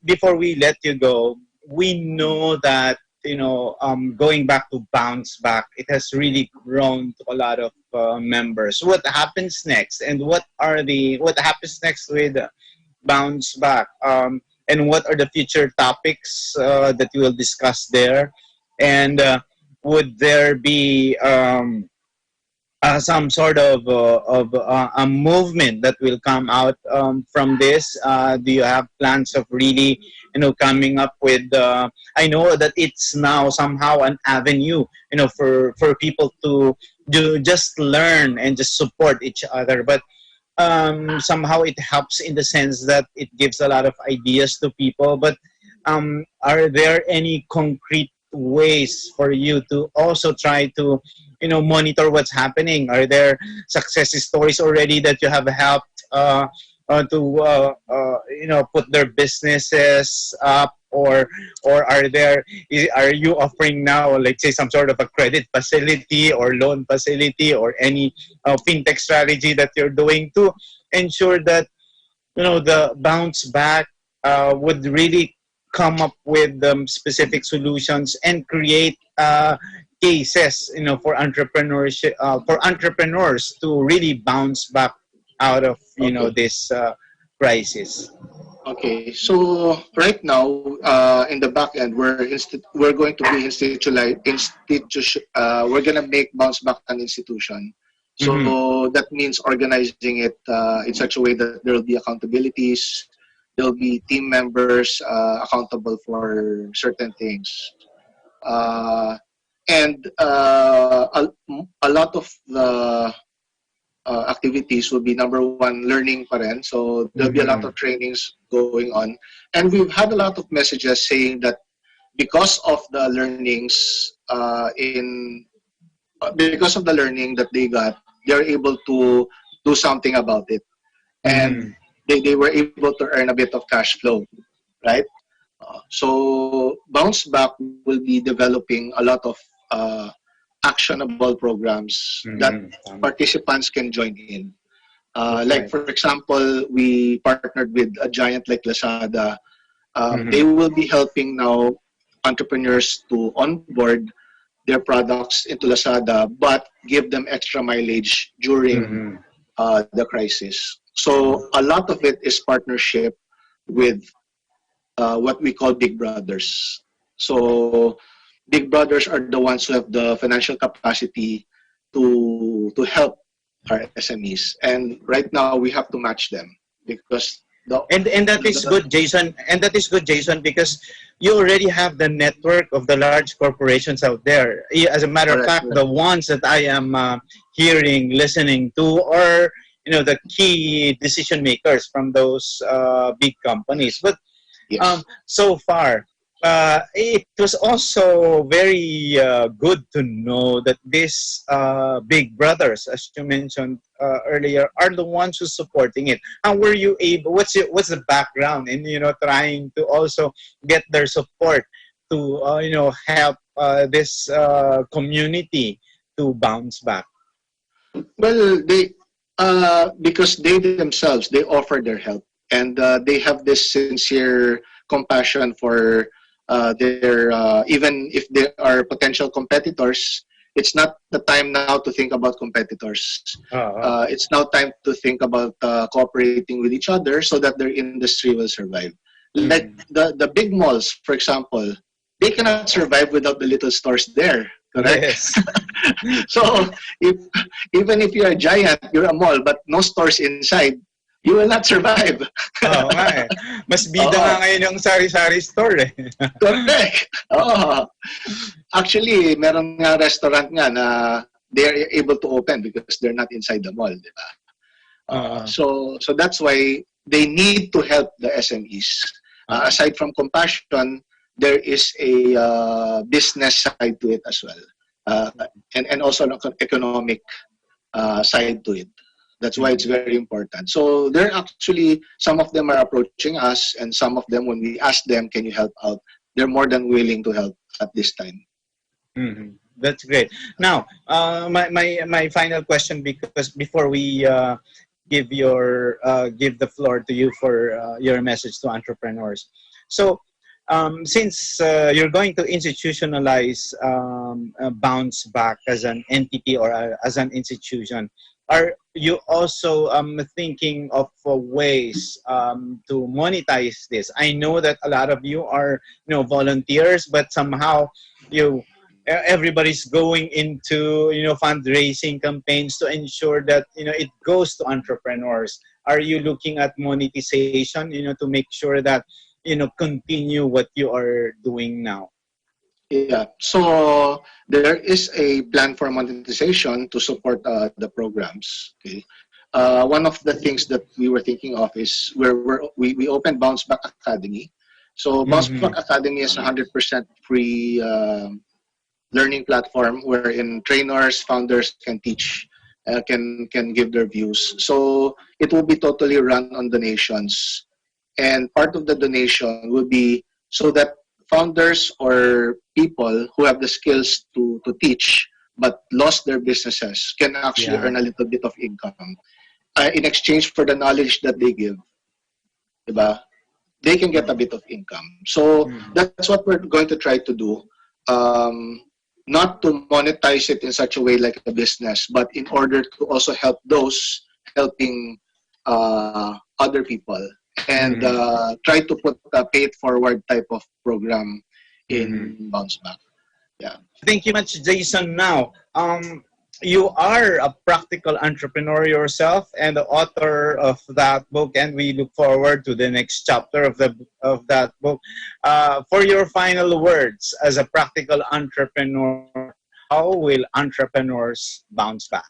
before we let you go, we know that, going back to Bounce Back, it has really grown to a lot of members. What happens next, and what happens next with Bounce Back, and what are the future topics that you will discuss there, and would there be some sort of a movement that will come out from this? Do you have plans of really, coming up with? I know that it's now somehow an avenue, for people to do just learn and just support each other, but somehow it helps in the sense that it gives a lot of ideas to people. But are there any concrete ways for you to also try to, monitor what's happening? Are there success stories already that you have helped to put their businesses up, or are you offering now, let's say, some sort of a credit facility or loan facility, or any fintech strategy that you're doing to ensure that, the bounce back would really come up with specific solutions and create cases, for entrepreneurship, for entrepreneurs to really bounce back out of Okay. this crisis. Okay. So right now, in the back end, we're going to be we're gonna make Bounce Back an institution. Mm-hmm. So that means organizing it in such a way that there will be accountabilities, there'll be team members accountable for certain things. Uh, and a lot of the activities will be number one, learning pa rin. So there'll be a lot Mm-hmm. of trainings going on. And we've had a lot of messages saying that because of the learnings because of the learning that they got, they're able to do something about it. And Mm-hmm. they were able to earn a bit of cash flow, right? So Bounce Back will be developing a lot of actionable programs that Mm-hmm. participants can join in. Like Right. for example, we partnered with a giant like Lazada. They Mm-hmm. will be helping now entrepreneurs to onboard their products into Lazada, but give them extra mileage during Mm-hmm. the crisis. So a lot of it is partnership with what we call big brothers. So big brothers are the ones who have the financial capacity to help our SMEs, and right now we have to match them because And that is the good, Jason. And that is good, Jason, because you already have the network of the large corporations out there. As a matter of correct, fact, correct. the ones that I am hearing, listening to, are the key decision makers from those big companies. Yes, But yes. so far, it was also very good to know that these big brothers, as you mentioned earlier, are the ones who supporting it. How were you able? What's the background in trying to also get their support to help this community to bounce back? Well, they because they themselves they offer their help, and they have this sincere compassion for their even if they are potential competitors. It's not the time now to think about competitors. Uh, It's now time to think about cooperating with each other so that their industry will survive. Like mm, the big malls, for example, they cannot survive without the little stores there. Correct. yes. So if even if you're a giant, you're a mall, but no stores inside, you will not survive. Oo nga eh. Mas bida nga Oo, ngayon yung sari-sari store eh. correct. Oo. Actually, meron nga restaurant nga na they're able to open because they're not inside the mall, di ba? Oo. So that's why they need to help the SMEs. Oo. Aside from compassion, there is a business side to it as well, uh, and also an economic side to it. That's why it's Mhm. very important. So they're actually some of them are approaching us, and some of them, when we ask them, "Can you help out?" They're more than willing to help at this time. Mhm. That's great. Now, my final question, because before we give the floor to you for your message to entrepreneurs. So, since you're going to institutionalize Bounce Back as an entity or as an institution, are you also thinking of ways to monetize this? I know that a lot of you are volunteers, but somehow you everybody's going into fundraising campaigns to ensure that it goes to entrepreneurs. Are you looking at monetization to make sure that continue what you are doing now? Yeah. So there is a plan for monetization to support the programs. Okay. One of the things that we were thinking of is we opened Bounce Back Academy. So Bounce Back Mm-hmm. Academy is a 100% free learning platform wherein trainers, founders can teach, can give their views. So it will be totally run on donations, and part of the donation will be so that founders or people who have the skills to teach but lost their businesses can actually Yeah. earn a little bit of income in exchange for the knowledge that they give, diba? they can get a bit of income. So that's what we're going to try to do. Not to monetize it in such a way like a business, but in order to also help those helping other people, and try to put a pay it forward type of program in Bounce Back. Yeah. Thank you much, Jason. Now, you are a practical entrepreneur yourself and the author of that book, and we look forward to the next chapter of that book. For your final words as a practical entrepreneur, how will entrepreneurs bounce back?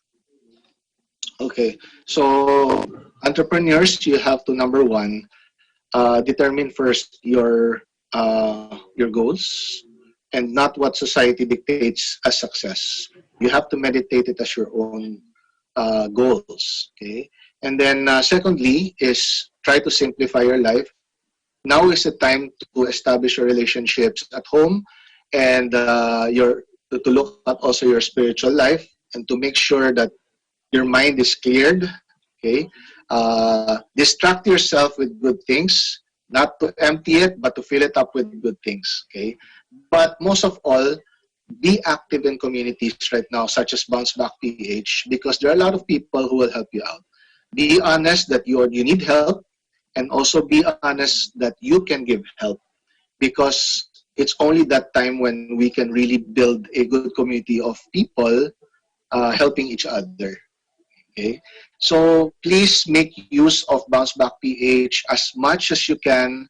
Okay. So entrepreneurs, you have to, number one, determine first your goals, and not what society dictates as success. You have to meditate it as your own goals. Okay, and then secondly is try to simplify your life. Now is the time to establish your relationships at home, and to look at also your spiritual life, and to make sure that your mind is cleared. Okay, distract yourself with good things, not to empty it, but to fill it up with good things. Okay, but most of all, be active in communities right now, such as Bounce Back PH, because there are a lot of people who will help you out. Be honest that you need help, and also be honest that you can give help, because it's only that time when we can really build a good community of people helping each other. Okay, so please make use of Bounce Back PH as much as you can.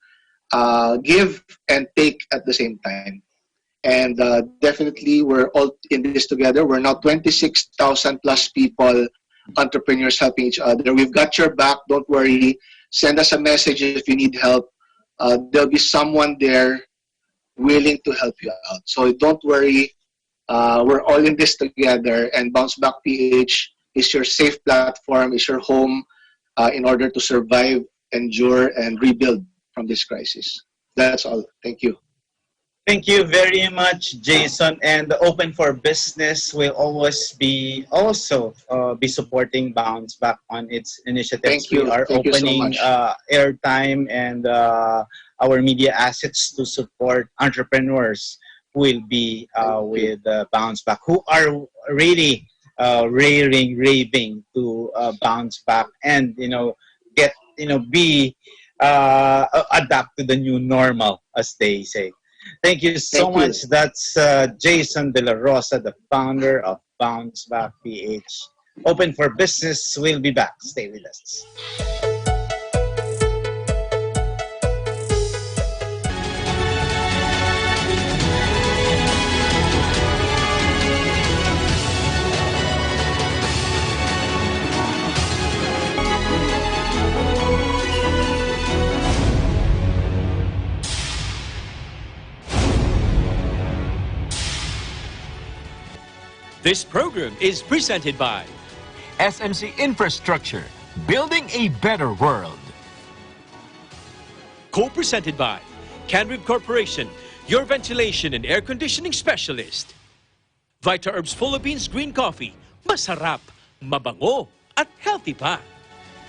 Give and take at the same time. And definitely, we're all in this together. We're now 26,000 plus people, entrepreneurs helping each other. We've got your back. Don't worry. Send us a message if you need help. There'll be someone there willing to help you out. So don't worry. We're all in this together. And Bounce Back PH is your safe platform, is your home in order to survive, endure, and rebuild from this crisis. That's all. Thank you. Thank you very much, Jason. And Open for Business will always be also be supporting Bounce Back on its initiatives. Thank you. We are Thank you so opening much. airtime and our media assets to support entrepreneurs who will be with Bounce Back, who are really raving to bounce back and get be adapt to the new normal, as they say. Thank you so Thank you. much. That's Jason De La Rosa, the founder of Bounce Back PH. Open for Business. We'll be back. Stay with us. This program is presented by SMC Infrastructure, building a better world. Co-presented by Canrib Corporation, your ventilation and air conditioning specialist. Vita Herbs Philippines Green Coffee, masarap, mabango, at healthy pa.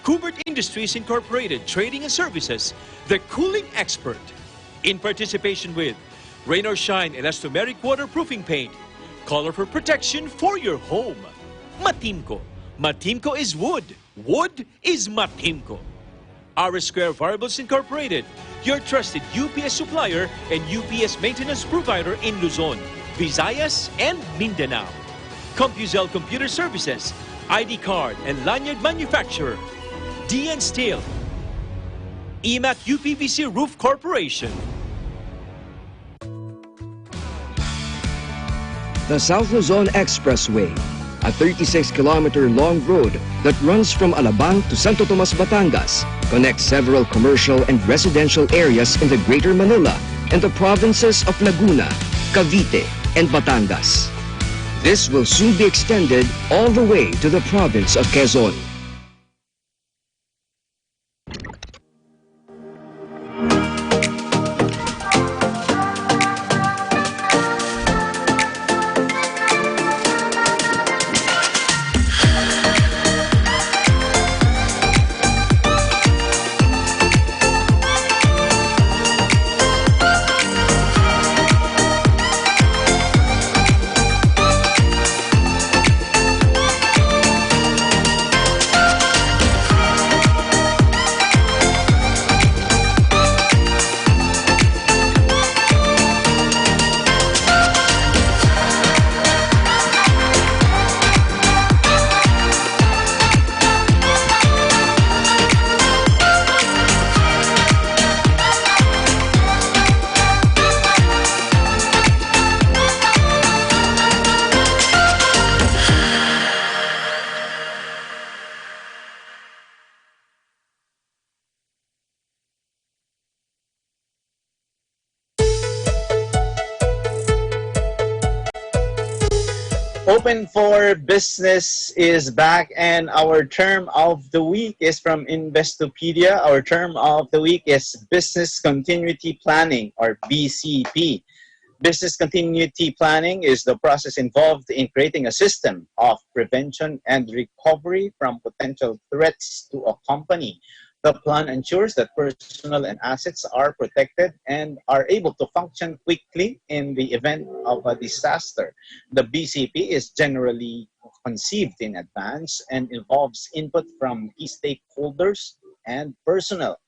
Kubert Industries Incorporated, Trading and Services, the cooling expert. In participation with Rain or Shine Elastomeric Waterproofing Paint, color for protection for your home. Matimco. Matimco is wood. Wood is Matimco. Our Square Variables Incorporated, your trusted UPS supplier and UPS maintenance provider in Luzon, Visayas, and Mindanao. CompuZell Computer Services, ID card and lanyard manufacturer. DN Steel. EMAT UPVC Roof Corporation. The South Luzon Expressway, a 36-kilometer long road that runs from Alabang to Santo Tomas, Batangas, connects several commercial and residential areas in the Greater Manila and the provinces of Laguna, Cavite, and Batangas. This will soon be extended all the way to the province of Quezon. Open for Business is back, and our term of the week is from Investopedia. Our term of the week is Business Continuity Planning, or BCP. Business continuity planning is the process involved in creating a system of prevention and recovery from potential threats to a company. The plan ensures that personnel and assets are protected and are able to function quickly in the event of a disaster. The BCP is generally conceived in advance and involves input from key stakeholders and personnel.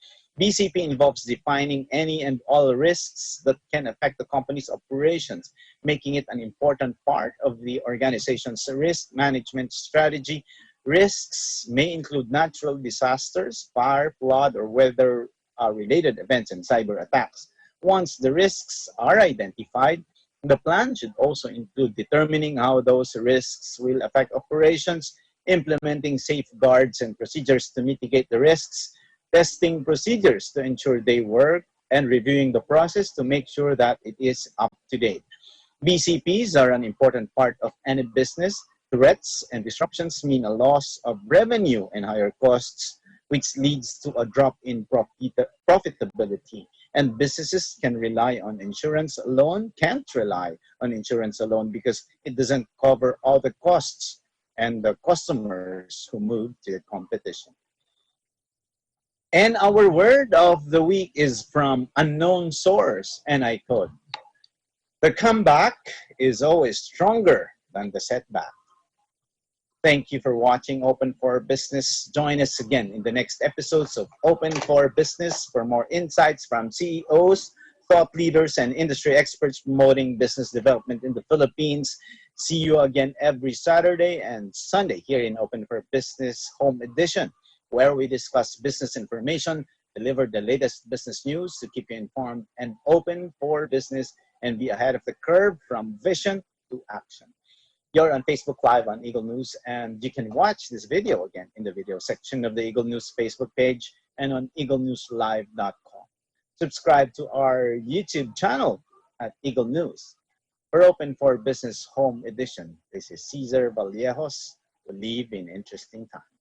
BCP involves defining any and all risks that can affect the company's operations, making it an important part of the organization's risk management strategy. Risks may include natural disasters, fire, flood, or weather-related events and cyber attacks. Once the risks are identified, the plan should also include determining how those risks will affect operations, implementing safeguards and procedures to mitigate the risks, testing procedures to ensure they work, and reviewing the process to make sure that it is up to date. BCPs are an important part of any business. Threats and disruptions mean a loss of revenue and higher costs, which leads to a drop in profitability. And businesses can rely on insurance alone, can't rely on insurance alone because it doesn't cover all the costs and the customers who move to the competition. And our word of the week is from unknown source, and I quote, "The comeback is always stronger than the setback." Thank you for watching Open for Business. Join us again in the next episodes of Open for Business for more insights from CEOs, thought leaders, and industry experts promoting business development in the Philippines. See you again every Saturday and Sunday here in Open for Business Home Edition, where we discuss business information, deliver the latest business news to keep you informed and open for business and be ahead of the curve from vision to action. You're on Facebook Live on Eagle News, and you can watch this video again in the video section of the Eagle News Facebook page and on eaglenewslive.com. Subscribe to our YouTube channel at Eagle News. For Open for Business Home Edition, this is Cesar Vallejos. We live in interesting times.